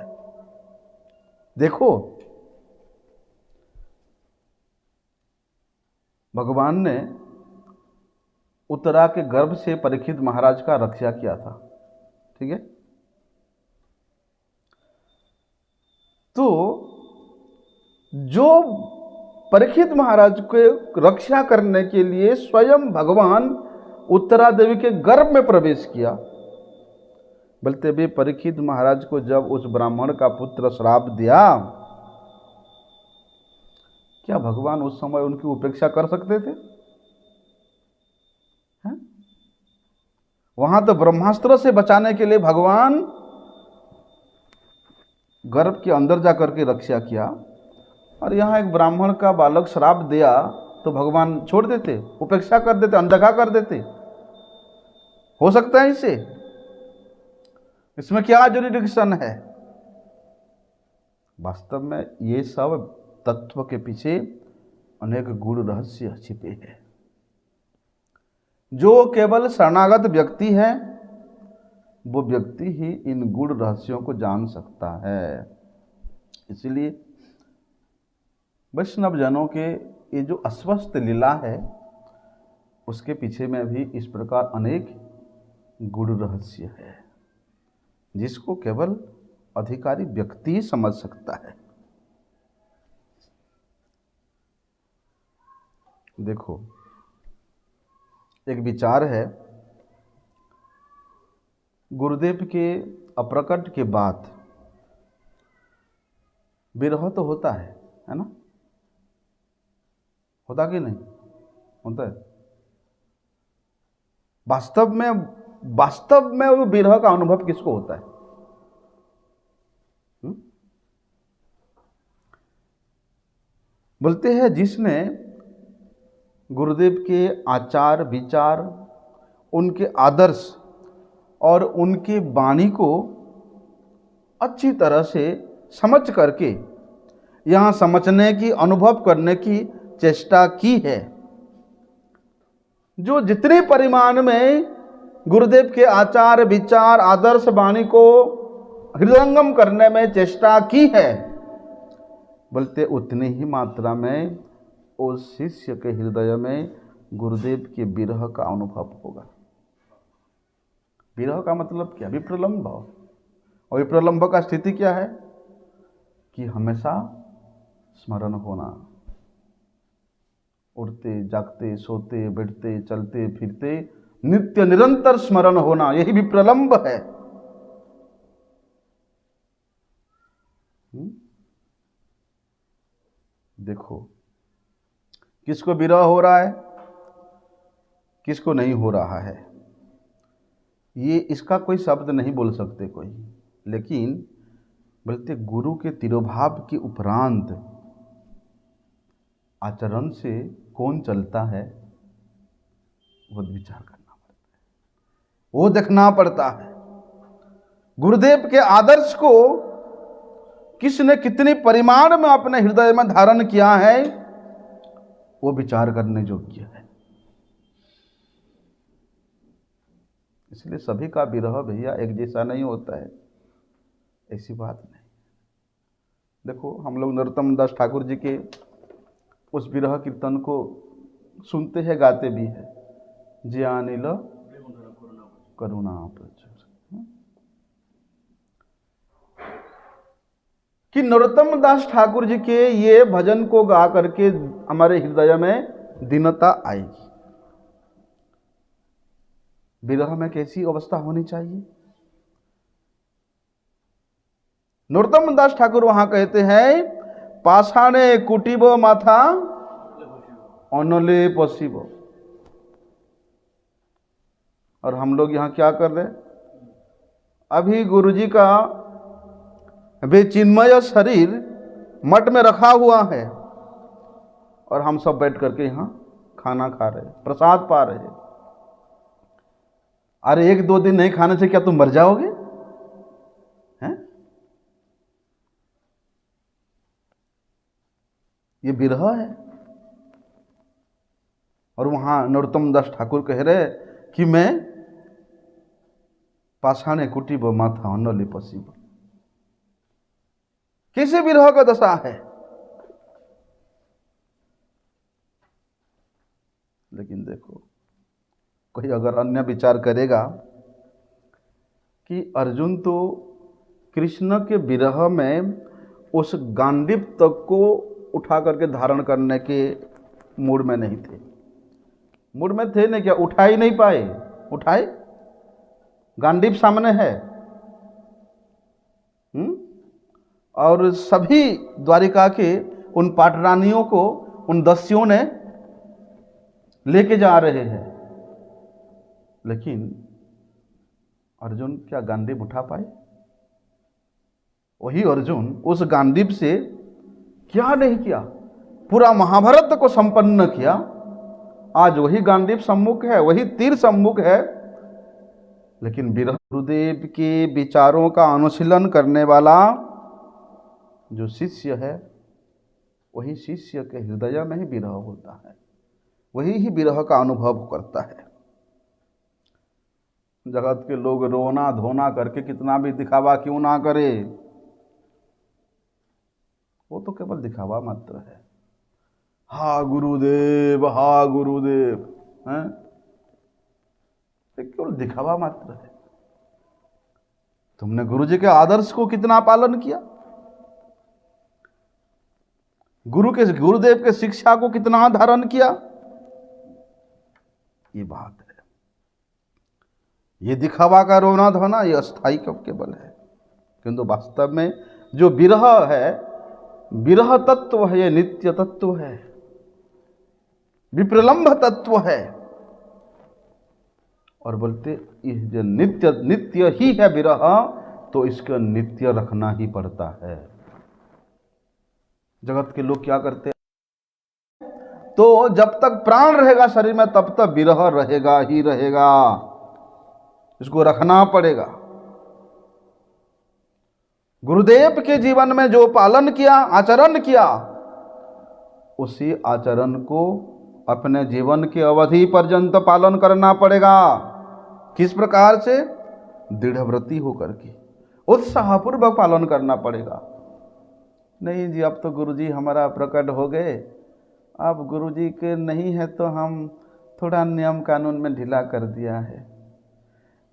देखो भगवान ने उत्तरा के गर्भ से परीक्षित महाराज का रक्षा किया था, ठीक है। तो जो परीक्षित महाराज को रक्षा करने के लिए स्वयं भगवान उत्तरा देवी के गर्भ में प्रवेश किया, बोलते भी परीक्षित महाराज को जब उस ब्राह्मण का पुत्र श्राप दिया, क्या भगवान उस समय उनकी उपेक्षा कर सकते थे? हैं? वहां तो ब्रह्मास्त्र से बचाने के लिए भगवान गर्भ के अंदर जाकर के रक्षा किया, और यहां एक ब्राह्मण का बालक श्राप दिया तो भगवान छोड़ देते, उपेक्षा कर देते, अनदेखा कर देते? हो सकता है इसे? इसमें क्या जुरिडिक्शन है? वास्तव में ये सब तत्व के पीछे अनेक गूढ़ रहस्य छिपे हैं। जो केवल शरणागत व्यक्ति है वो व्यक्ति ही इन गूढ़ रहस्यों को जान सकता है। इसलिए वैष्णव जनों के ये जो अस्वस्थ लीला है उसके पीछे में भी इस प्रकार अनेक गूढ़ रहस्य है जिसको केवल अधिकारी व्यक्ति ही समझ सकता है। देखो एक विचार है, गुरुदेव के अप्रकट के बाद विरह तो होता है ना? होता कि नहीं होता है? वास्तव में वो विरह का अनुभव किसको होता है? बोलते हैं जिसने गुरुदेव के आचार विचार, उनके आदर्श और उनकी वाणी को अच्छी तरह से समझ करके यहाँ समझने की, अनुभव करने की चेष्टा की है, जो जितने परिमाण में गुरुदेव के आचार विचार आदर्श वाणी को हृदयंगम करने में चेष्टा की है, बोलते उतनी ही मात्रा में उस शिष्य के हृदय में गुरुदेव के विरह का अनुभव होगा। विरह का मतलब क्या? विप्रलंब। और विप्रलंब का स्थिति क्या है? कि हमेशा स्मरण होना, उठते जागते सोते बैठते चलते फिरते नित्य निरंतर स्मरण होना, यही विप्रलंब है। देखो किसको विरह हो रहा है, किसको नहीं हो रहा है, ये इसका कोई शब्द नहीं बोल सकते कोई, लेकिन बोलते गुरु के तिरोभाव के उपरांत आचरण से कौन चलता है, वो विचार करना पड़ता है, वो देखना पड़ता है। गुरुदेव के आदर्श को किसने कितनी परिमाण में अपने हृदय में धारण किया है, वो विचार करने योग्य है। इसलिए सभी का विरह भैया एक जैसा नहीं होता है, ऐसी बात नहीं। देखो हम लोग नरोत्तम दास ठाकुर जी के उस विरह कीर्तन को सुनते हैं, गाते भी हैं, ज्ञानिल करुणा प्रचुर, कि नरोत्तम दास ठाकुर जी के ये भजन को गा करके हमारे हृदय में दीनता आएगी। विरह में कैसी अवस्था होनी चाहिए? नरोत्तम दास ठाकुर वहां कहते हैं, पाषाणे कुटिबो माथा अनले पशिबो। और हम लोग यहां क्या कर रहे हैं? अभी गुरुजी का वे चिन्मय शरीर मठ में रखा हुआ है और हम सब बैठ करके यहां खाना खा रहे, प्रसाद पा रहे हैं। अरे एक दो दिन नहीं खाने से क्या तुम मर जाओगे? हैं? ये विरह है। और वहां नरोत्तम दास ठाकुर कह रहे कि मैं पाषाणे कुटिब माथा अनले पशिब। कैसे विरह का दशा है? लेकिन देखो कोई अगर अन्य विचार करेगा कि अर्जुन तो कृष्ण के विरह में उस गांडीव तक को उठा करके धारण करने के मूड में नहीं थे। मूड में थे नहीं, क्या उठा ही नहीं पाए? उठाए, गांडीव सामने है। और सभी द्वारिका के उन पाटरानियों को उन दस्युओं ने लेके जा रहे हैं, लेकिन अर्जुन क्या गांडीव उठा पाए? वही अर्जुन उस गांडीव से क्या नहीं किया, पूरा महाभारत को संपन्न किया। आज वही गांडीव सम्मुख है, वही तीर सम्मुख है, लेकिन विरह। गुरुदेव के विचारों का अनुशीलन करने वाला जो शिष्य है, वही शिष्य के हृदय में ही विरह होता है, वही ही विरह का अनुभव करता है। जगत के लोग रोना धोना करके कितना भी दिखावा क्यों ना करे, वो तो केवल दिखावा मात्र है। हा गुरुदेव, हा गुरुदेव, हैं? केवल दिखावा मात्र है। तुमने गुरुजी के आदर्श को कितना पालन किया? गुरुदेव के शिक्षा को कितना धारण किया? ये बात है। ये दिखावा का रोना धोना ये अस्थाई केवल है, किंतु वास्तव में जो विरह है, विरह तत्व है, ये नित्य तत्व है, विप्रलंब तत्व है। और बोलते ये जो नित्य ही है विरह, तो इसका नित्य रखना ही पड़ता है। जगत के लोग क्या करते हैं, तो जब तक प्राण रहेगा शरीर में तब तक विरह रहेगा ही रहेगा, इसको रखना पड़ेगा। गुरुदेव के जीवन में जो पालन किया, आचरण किया, उसी आचरण को अपने जीवन की अवधि पर्यंत पालन करना पड़ेगा। किस प्रकार से? दृढ़व्रती होकर के उत्साहपूर्वक पालन करना पड़ेगा। नहीं जी अब तो गुरुजी हमारा प्रकट हो गए, अब गुरुजी के नहीं है तो हम थोड़ा नियम कानून में ढीला कर दिया है,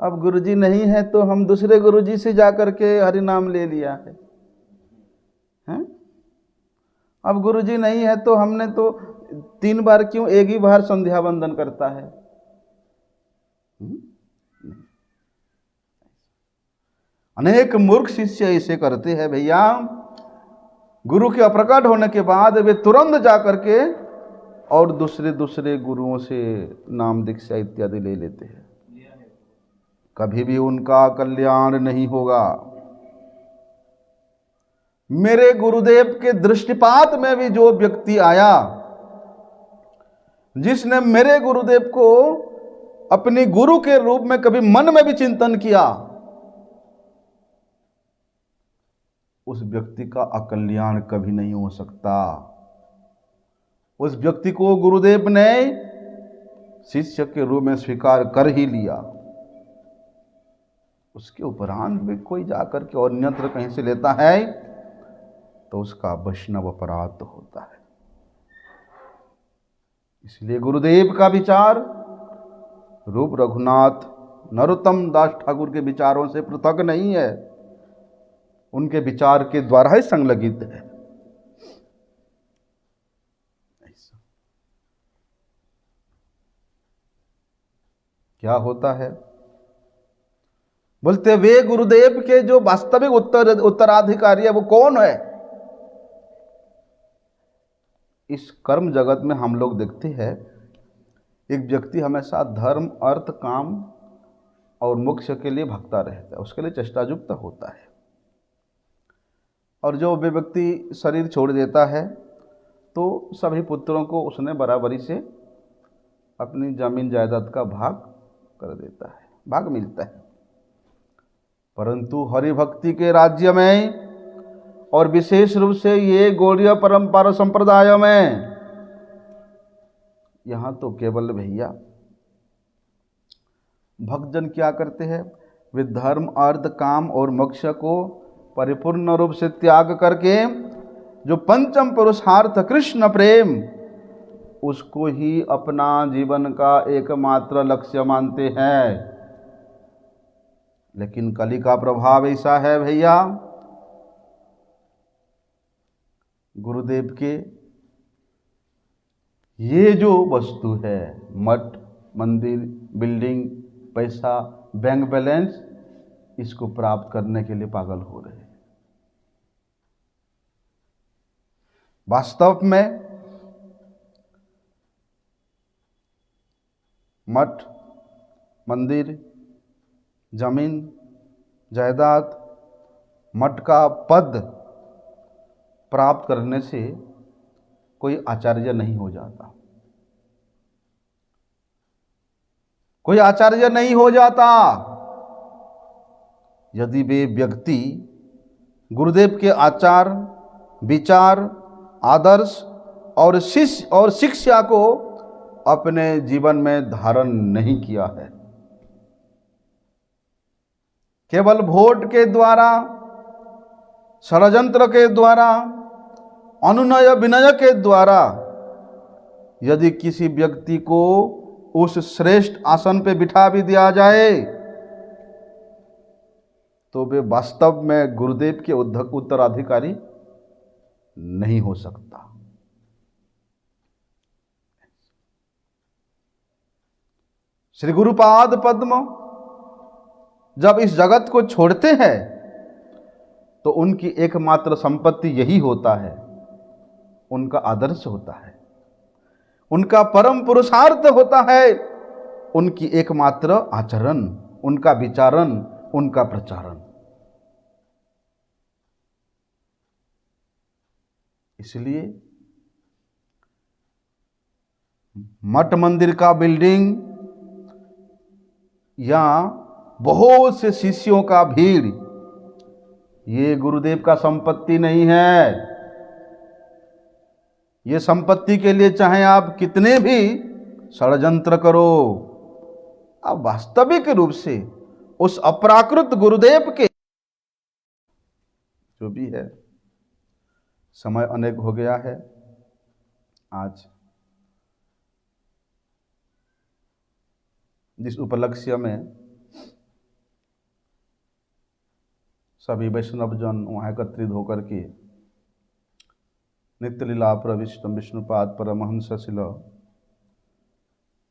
अब गुरुजी नहीं है तो हम दूसरे गुरुजी से जाकर के हरि नाम ले लिया है, हैं? अब गुरुजी नहीं है तो हमने तो 3 बार क्यों एक ही बार संध्या वंदन करता है। अनेक मूर्ख शिष्य ऐसे करते हैं भैया, गुरु के अप्रकट होने के बाद वे तुरंत जाकर के और दूसरे गुरुओं से नाम दीक्षा इत्यादि ले लेते हैं। कभी भी उनका कल्याण नहीं होगा। मेरे गुरुदेव के दृष्टिपात में भी जो व्यक्ति आया, जिसने मेरे गुरुदेव को अपने गुरु के रूप में कभी मन में भी चिंतन किया, उस व्यक्ति का अकल्याण कभी नहीं हो सकता। उस व्यक्ति को गुरुदेव ने शिष्य के रूप में स्वीकार कर ही लिया। उसके उपरांत भी कोई जाकर के और अन्यत्र कहीं से लेता है तो उसका वैष्णव अपराध होता है। इसलिए गुरुदेव का विचार रूप रघुनाथ नरोत्तम दास ठाकुर के विचारों से पृथक नहीं है, उनके विचार के द्वारा ही संलग्नित है। क्या होता है, बोलते वे गुरुदेव के जो वास्तविक उत्तराधिकारी है वो कौन है। इस कर्म जगत में हम लोग देखते हैं एक व्यक्ति हमेशा धर्म अर्थ काम और मोक्ष के लिए भगता रहता है, उसके लिए चेष्टायुक्त होता है। और जो वे व्यक्ति शरीर छोड़ देता है तो सभी पुत्रों को उसने बराबरी से अपनी जमीन जायदाद का भाग कर देता है, भाग मिलता है। परंतु हरि भक्ति के राज्य में और विशेष रूप से ये गौड़ीय परंपरा संप्रदाय में यहां तो केवल भैया भक्तजन क्या करते हैं, वे धर्म अर्थ काम और मोक्ष को परिपूर्ण रूप से त्याग करके जो पंचम पुरुषार्थ कृष्ण प्रेम, उसको ही अपना जीवन का एकमात्र लक्ष्य मानते हैं। लेकिन कली का प्रभाव ऐसा है भैया, गुरुदेव के ये जो वस्तु है, मठ मंदिर बिल्डिंग पैसा बैंक बैलेंस, इसको प्राप्त करने के लिए पागल हो रहे हैं। वास्तव में मठ मंदिर जमीन जायदाद मठ का पद प्राप्त करने से कोई आचार्य नहीं हो जाता, कोई आचार्य नहीं हो जाता। यदि वे व्यक्ति गुरुदेव के आचार विचार आदर्श और शिष्य और शिक्षा को अपने जीवन में धारण नहीं किया है, केवल वोट के द्वारा षड्यंत्र के द्वारा अनुनय विनय के द्वारा यदि किसी व्यक्ति को उस श्रेष्ठ आसन पे बिठा भी दिया जाए तो वे वास्तव में गुरुदेव के उत्तराधिकारी नहीं हो सकता। श्री गुरुपाद पद्म जब इस जगत को छोड़ते हैं तो उनकी एकमात्र संपत्ति यही होता है, उनका आदर्श होता है, उनका परम पुरुषार्थ होता है, उनकी एकमात्र आचरण, उनका विचारण, उनका प्रचारण। इसलिए मठ मंदिर का बिल्डिंग या बहुत से शिष्यों का भीड़ ये गुरुदेव का संपत्ति नहीं है। ये संपत्ति के लिए चाहे आप कितने भी षड्यंत्र करो, आप वास्तविक रूप से उस अपराकृत गुरुदेव के जो भी है। समय अनेक हो गया है। आज जिस उपलक्ष्य में सभी वैष्णवजन वहाँ एकत्रित होकर के नित्य लीला प्रविष्टम विष्णुपाद परमहंस शिल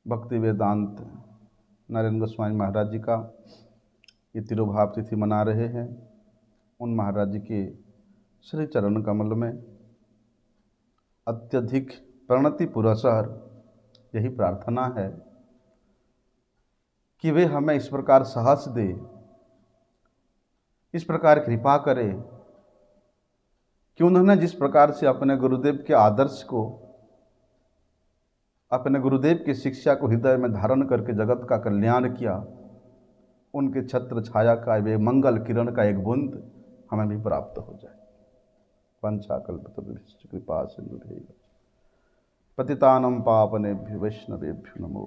भक्ति वेदांत नारायण गोस्वामी महाराज जी का ये तिरुभाव तिथि मना रहे हैं। उन महाराज जी के श्री चरण कमल में अत्यधिक प्रणति पुरस्सर यही प्रार्थना है कि वे हमें इस प्रकार साहस दे, इस प्रकार कृपा करे कि उन्होंने जिस प्रकार से अपने गुरुदेव के आदर्श को, अपने गुरुदेव की शिक्षा को हृदय में धारण करके जगत का कल्याण किया, उनके छत्र छाया का वे मंगल किरण का एक बूंद हमें भी प्राप्त हो जाए। पंचाकल्पतरुभ्यश्च कृपा सिंधुभ्यैव पतितानं पावनेभ्यो वैष्णवेभ्यो नमो।